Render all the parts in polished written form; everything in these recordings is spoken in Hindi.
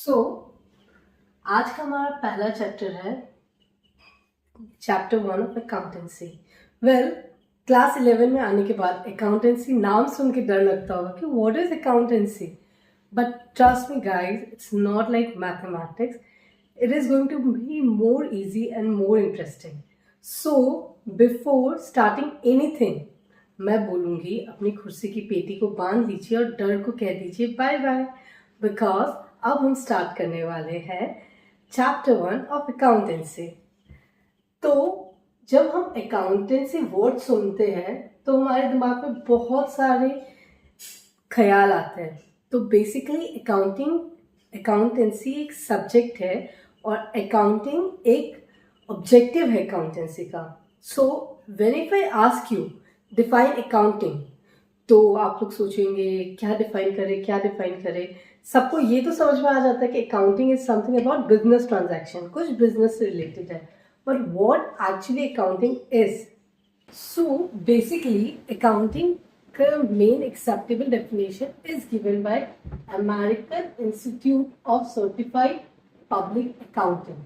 सो आज का हमारा पहला चैप्टर है chapter 1 of accountancy. Well, class 11 में आने के बाद अकाउंटेंसी नाम सुन के डर लगता होगा कि what is accountancy, but trust me guys, it's not like mathematics. It is going to be more easy and more interesting. So before starting anything, मैं बोलूँगी अपनी कुर्सी की पेटी को बांध दीजिए और डर को कह दीजिए बाय बाय, बिकॉज अब हम स्टार्ट करने वाले हैं चैप्टर 1 ऑफ अकाउंटेंसी. तो जब हम अकाउंटेंसी वर्ड सुनते हैं तो हमारे दिमाग में बहुत सारे ख्याल आते हैं. तो बेसिकली अकाउंटेंसी एक सब्जेक्ट है और अकाउंटिंग एक ऑब्जेक्टिव है अकाउंटेंसी का. So when if I ask you define accounting, तो आप लोग सोचेंगे क्या डिफाइन करें. सबको ये तो समझ में आ जाता है कि accounting is something about business transaction, कुछ बिजनेस से रिलेटेड है. But what actually accounting is? So basically accounting का main acceptable definition is given by American institute of certified public accountant.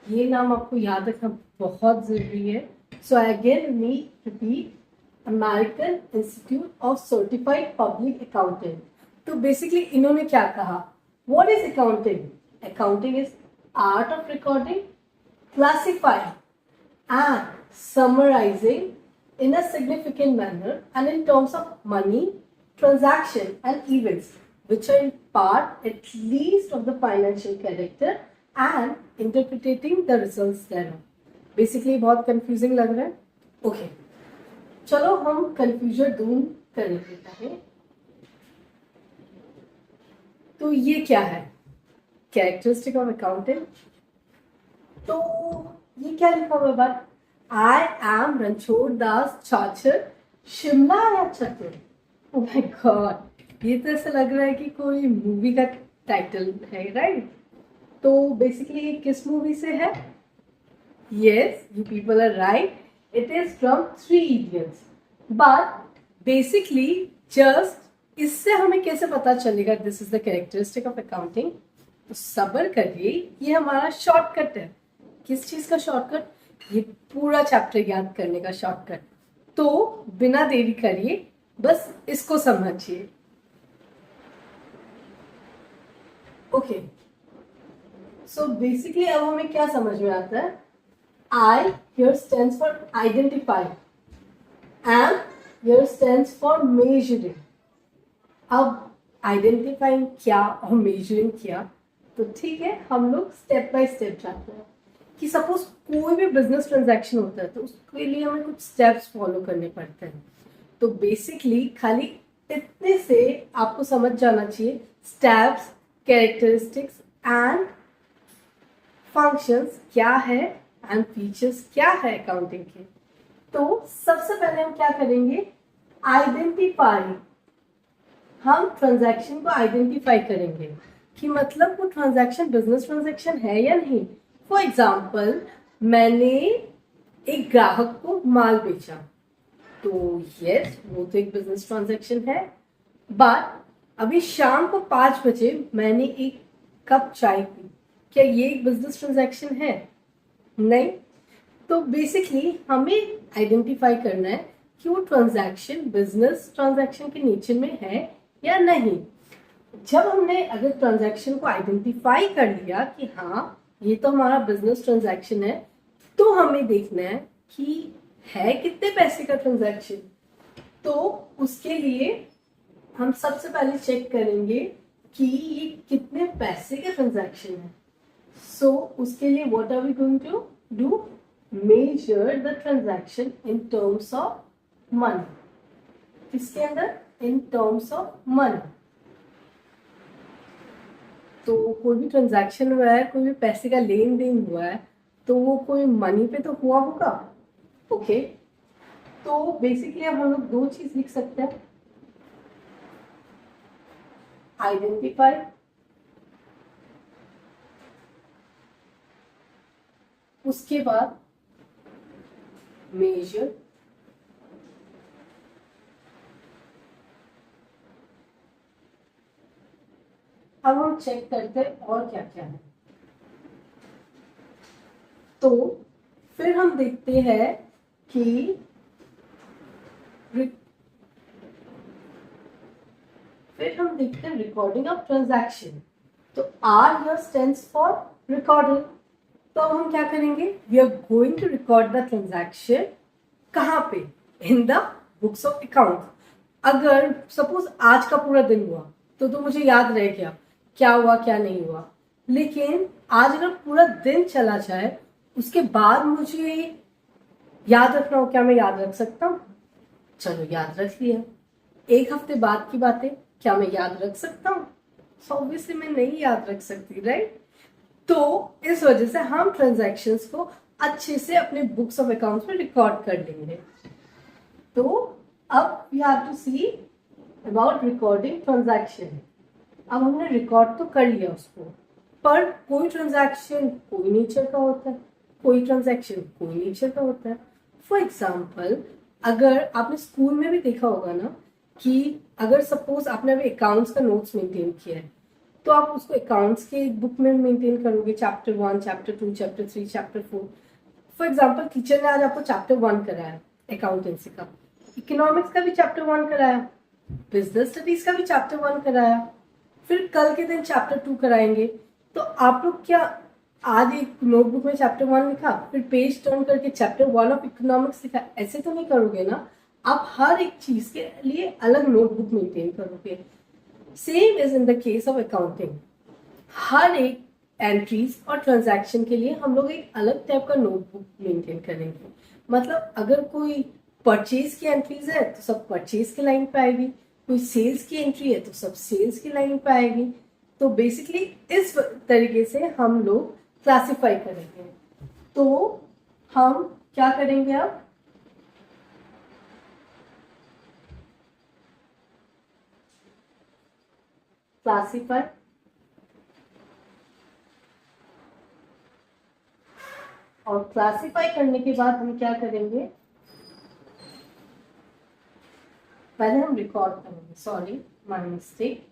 ये नाम आपको याद रखना बहुत जरूरी है. So again me repeat, American institute of certified public accountant. तो बेसिकली इन्होंने क्या कहा? What is accounting? Accounting is art of recording, classifying and summarizing in a significant manner and in terms of money, transaction and events which are in part at least of the financial character and interpreting the results thereof. Basically बहुत confusing लग रहा है. Okay, चलो हम confusion दूर कर लेते हैं. तो ये क्या है? Characteristic of accounting. तो ये क्या लिखा हुआ है? आई एम रणछोड़ दास छाछर शिमला या चतुर. ओह माय गॉड, ये तो ऐसा लग रहा है कि कोई मूवी का टाइटल है, राइट? तो बेसिकली ये किस मूवी से है? Yes, you people are right, it is from Three Idiots. But basically just इससे हमें कैसे पता चलेगा this is the characteristic of accounting? तो सब्र करिए, ये हमारा शॉर्टकट है. किस चीज का शॉर्टकट? ये पूरा चैप्टर याद करने का शॉर्टकट. तो बिना देरी करिए, बस इसको समझिए. ओके, सो बेसिकली अब हमें क्या समझ में आता है? I hear stands for identify, am here stands for measuring. अब आइडेंटिफाइंग क्या और मेजरिंग क्या, तो ठीक है, हम लोग स्टेप बाय स्टेप जाते हैं. कि सपोज कोई भी बिजनेस ट्रांजैक्शन होता है तो उसके लिए हमें कुछ स्टेप्स फॉलो करने पड़ते हैं. तो बेसिकली खाली इतने से आपको समझ जाना चाहिए स्टेप्स, कैरेक्टरिस्टिक्स एंड फंक्शंस क्या है एंड फीचर्स क्या है अकाउंटिंग के. तो सबसे पहले हम क्या करेंगे? आइडेंटिफाई. हम ट्रांजैक्शन को आइडेंटिफाई करेंगे कि मतलब वो ट्रांजैक्शन बिजनेस ट्रांजैक्शन है या नहीं. फॉर एग्जाम्पल, मैंने एक ग्राहक को माल बेचा, तो यस, वो तो एक बिजनेस ट्रांजैक्शन है. बट अभी शाम को 5 बजे मैंने एक कप चाय पी, क्या ये एक बिजनेस ट्रांजैक्शन है? नहीं. तो बेसिकली हमें आइडेंटिफाई करना है कि वो ट्रांजैक्शन बिजनेस ट्रांजैक्शन के नेचर में है या नहीं. जब हमने अगर ट्रांजैक्शन को आइडेंटिफाई कर लिया कि हाँ ये तो हमारा बिजनेस ट्रांजैक्शन है, तो हमें देखना है कि है कितने पैसे का ट्रांजैक्शन. तो उसके लिए हम सबसे पहले चेक करेंगे कि ये कितने पैसे का ट्रांजैक्शन है. सो उसके लिए what are we going to do? Measure the transaction in terms of money. किसके अंदर? In terms of money. तो कोई भी ट्रांजैक्शन हुआ है, कोई भी पैसे का लेन देन हुआ है, तो वो कोई मनी पे तो हुआ होगा. ओके, तो बेसिकली अब हम लोग दो चीज लिख सकते हैं. आइडेंटिफाई, उसके बाद मेजर, अब हम चेक करते हैं और क्या क्या है। तो फिर हम देखते हैं कि रिकॉर्डिंग ऑफ ट्रांजैक्शन। तो R here stands for recording. तो अब हम क्या करेंगे, we are going to record the transaction. कहाँ पे? In the books of account. अगर सपोज आज का पूरा दिन हुआ तो मुझे याद रह गया क्या हुआ क्या नहीं हुआ। लेकिन आज अगर पूरा दिन चला जाए उसके बाद मुझे याद रखना हो, क्या मैं याद रख सकता हूँ? चलो याद रख लिया। एक हफ्ते बाद की बातें क्या मैं याद रख सकता हूँ? ऑब्वियसली मैं नहीं याद रख सकती, राइट? तो इस वजह से हम ट्रांजैक्शंस को अच्छे से अपने बुक्स ऑफ अकाउंट्स में रिकॉर्ड कर लेंगे। तो अब we have to see about recording transaction. अब हमने रिकॉर्ड तो कर लिया उसको, पर कोई ट्रांजैक्शन कोई नेचर का होता है, कोई ट्रांजैक्शन कोई नेचर का होता है। फॉर एग्जाम्पल, अगर आपने स्कूल में भी देखा होगा ना कि अगर सपोज आपने अभी अकाउंट्स का नोट्स मेंटेन किया है तो आप उसको अकाउंट्स के बुक में मेंटेन करोगे, chapter 1, chapter 2, chapter 3, chapter 4। For example, teacher ने आज आपको चैप्टर 1 कराया अकाउंटेंसी का, इकोनॉमिक्स का भी चैप्टर 1 कराया, बिजनेस स्टडीज का भी चैप्टर 1 कराया, फिर कल के दिन चैप्टर 2 कराएंगे। तो आप लोग क्या आज एक नोटबुक में चैप्टर 1 लिखा, फिर पेज टर्न करके चैप्टर 1 ऑफ इकोनॉमिक्स लिखा, ऐसे तो नहीं करोगे ना। आप हर एक चीज के लिए अलग नोटबुक मेंटेन करोगे। Same is in the case of accounting. हर एक एंट्रीज और ट्रांजैक्शन के लिए हम लोग एक अलग टाइप का नोटबुक मेंटेन करेंगे। मतलब अगर कोई परचेज की एंट्रीज है तो सब परचेज की लाइन पे आएगी, कोई सेल्स की एंट्री है तो सब सेल्स की लाइन पे आएगी। तो बेसिकली इस तरीके से हम लोग क्लासिफाई करेंगे। तो हम क्या करेंगे अब, क्लासिफाई। और क्लासिफाई करने के बाद हम क्या करेंगे, पहले हम रिकॉर्ड करेंगे। Sorry, my mistake.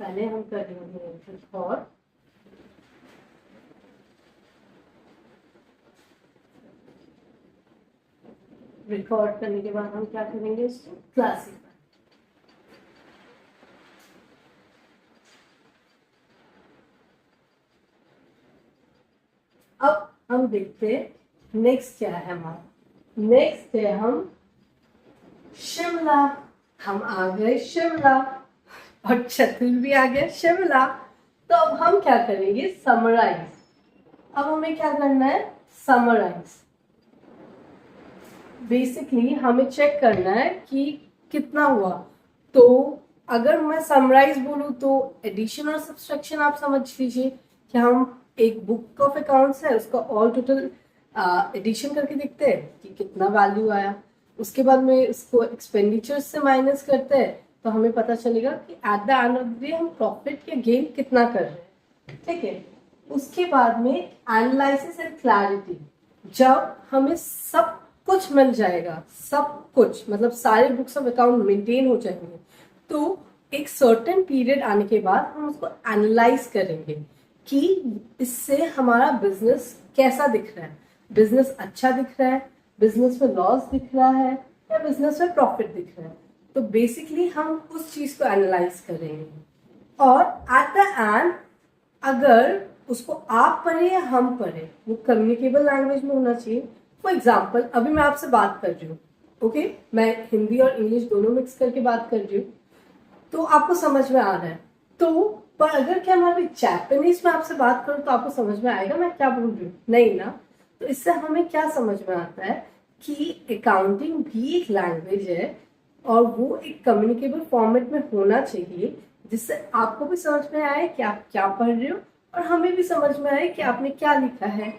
पहले हम करेंगे रिकॉर्ड, रिकॉर्ड करने के बाद हम क्या करेंगे, इसको क्लासिफाई। अब हम देखते हैं नेक्स्ट क्या है हमारा। नेक्स्ट है हम शिमला। हम आ गए शिमला और चतुर भी आ गया शिमला। तो अब हम क्या करेंगे, समराइज। अब हमें क्या करना है, समराइज। बेसिकली हमें चेक करना है कि कितना हुआ। तो अगर मैं समराइज बोलूं तो एडिशन और सब्सट्रैक्शन आप समझ लीजिए कि हम एक बुक ऑफ अकाउंट्स है उसका ऑल टोटल एडिशन करके देखते हैं कि कितना वैल्यू आया। उसके बाद में इसको एक्सपेंडिचर से माइनस करते हैं तो हमें पता चलेगा कि at the end of the day हम प्रॉफिट या गेन कितना कर रहे हैं। ठीक है, उसके बाद में एनालिसिस एंड क्लैरिटी। जब हमें सब कुछ मिल जाएगा, सब कुछ मतलब सारे बुक्स ऑफ अकाउंट मेंटेन हो जाएंगे, तो एक सर्टेन पीरियड आने के बाद हम उसको एनालाइज करेंगे कि इससे हमारा बिजनेस कैसा दिख रहा है। बिजनेस अच्छा दिख रहा है, बिजनेस में लॉस दिख रहा है, या बिजनेस में प्रॉफिट दिख रहा है। तो बेसिकली हम उस चीज को एनालाइज करेंगे। और एट द एंड अगर उसको आप पढ़े या हम पढ़े, वो कम्युनिकेबल लैंग्वेज में होना चाहिए। फॉर एग्जाम्पल, अभी मैं आपसे बात कर रही हूँ, ओके, मैं हिंदी और इंग्लिश दोनों मिक्स करके बात कर रही हूँ, तो आपको समझ में आ रहा है। तो पर अगर क्या मैं अभी जापानीज में आपसे बात करूँ तो आपको समझ में आएगा मैं क्या बोल रही हूँ? नहीं ना। तो इससे हमें क्या समझ में आता है कि अकाउंटिंग भी एक लैंग्वेज है और वो एक कम्युनिकेबल फॉर्मेट में होना चाहिए, जिससे आपको भी समझ में आए कि आप क्या पढ़ रहे हो और हमें भी समझ में आए कि आपने क्या लिखा है।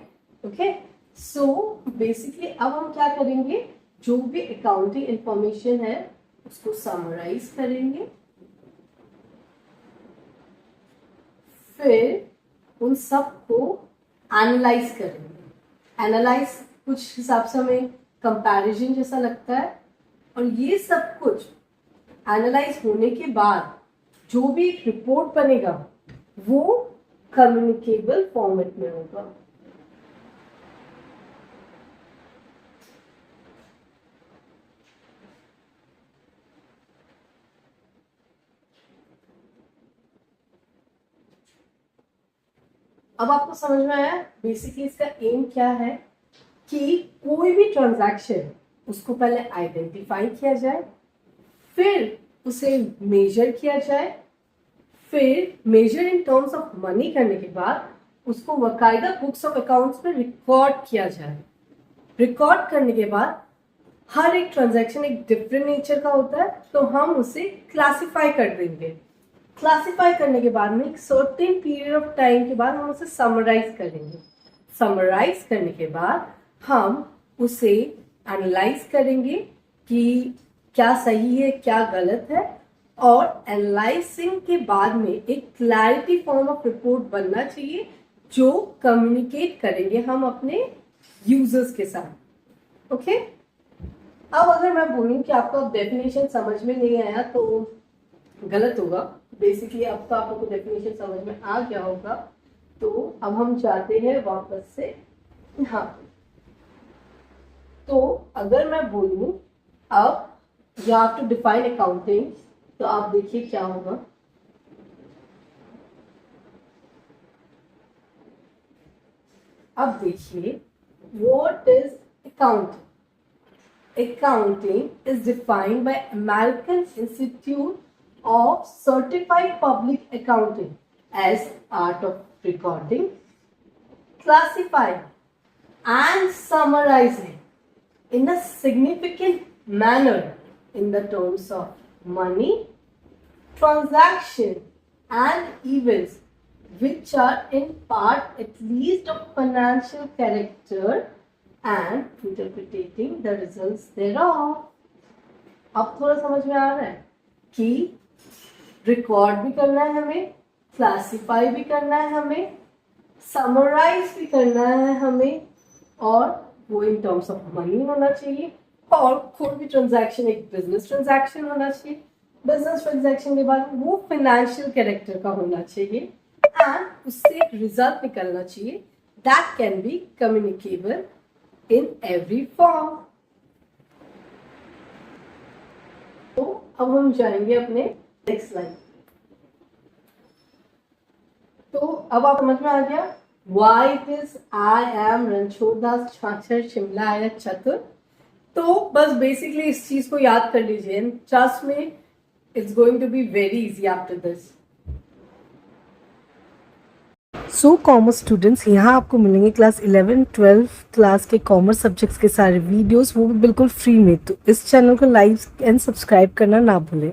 ओके, सो बेसिकली अब हम क्या करेंगे, जो भी अकाउंटिंग इंफॉर्मेशन है उसको समराइज करेंगे, फिर उन सब को एनालाइज करेंगे। एनालाइज कुछ हिसाब से हमें कंपैरिजन जैसा लगता है। और ये सब कुछ एनालाइज होने के बाद जो भी एक रिपोर्ट बनेगा वो कम्युनिकेबल फॉर्मेट में होगा। अब आपको समझ में आया बेसिकली इसका एम क्या है कि कोई भी ट्रांजैक्शन उसको पहले आइडेंटिफाई किया जाए, फिर उसे मेजर किया जाए, फिर measure in terms of money करने के बाद उसको बाकायदा बुक्स ऑफ अकाउंट्स में रिकॉर्ड किया जाए। रिकॉर्ड करने के बाद हर एक ट्रांजैक्शन एक डिफरेंट नेचर का होता है, तो हम उसे क्लासिफाई कर देंगे। क्लासिफाई करने के बाद में एक सर्टेन पीरियड ऑफ टाइम के बाद हम उसे समराइज करेंगे। समराइज करने के बाद हम उसे एनालाइज करेंगे कि क्या सही है क्या गलत है, और एनालाइजिंग के बाद में एक क्लैरिटी फॉर्म ऑफ रिपोर्ट बनना चाहिए जो कम्युनिकेट करेंगे हम अपने यूजर्स के साथ। ओके, अब अगर मैं बोलूं कि आपको डेफिनेशन समझ में नहीं आया तो गलत होगा। बेसिकली अब तो आप लोगों को डेफिनेशन समझ में आ गया होगा। तो अब हम जाते हैं वापस से यहाँ। तो अगर मैं बोलूं अब you have to define accounting, तो आप देखिए क्या होगा। अब देखिए what is accounting. Accounting is defined by American Institute of Certified Public Accounting as art of recording, classifying, and summarizing in a significant manner in the terms of money, transaction, and events which are in part at least of financial character and interpreting the results thereof। अब थोड़ा समझ में आ रहा है कि रिकॉर्ड भी करना है हमें, क्लासिफाई भी करना है हमें, समराइज भी करना है हमें, और वो इन टर्म्स ऑफ मनी होना चाहिए, और कोई भी ट्रांजैक्शन एक बिजनेस ट्रांजैक्शन होना चाहिए। बिजनेस ट्रांजैक्शन के बाद वो फाइनेंशियल कैरेक्टर का होना चाहिए, एंड उससे एक रिजल्ट निकलना चाहिए that can be communicable in every form। तो अब हम जाएंगे अपने नेक्स्ट स्लाइड। तो अब आप समझ में आ गया why it is I am Ranchhod Das छाछर Shimla आया चतुर। तो बस बेसिकली इस चीज को याद कर लीजिए, ट्रस्ट में it's going to be very easy after this. So commerce students, यहाँ आपको मिलेंगे क्लास 11, 12 क्लास के कॉमर्स सब्जेक्ट्स के सारे वीडियोस, वो भी बिल्कुल फ्री में। तो इस चैनल को लाइक एंड सब्सक्राइब करना ना भूलें।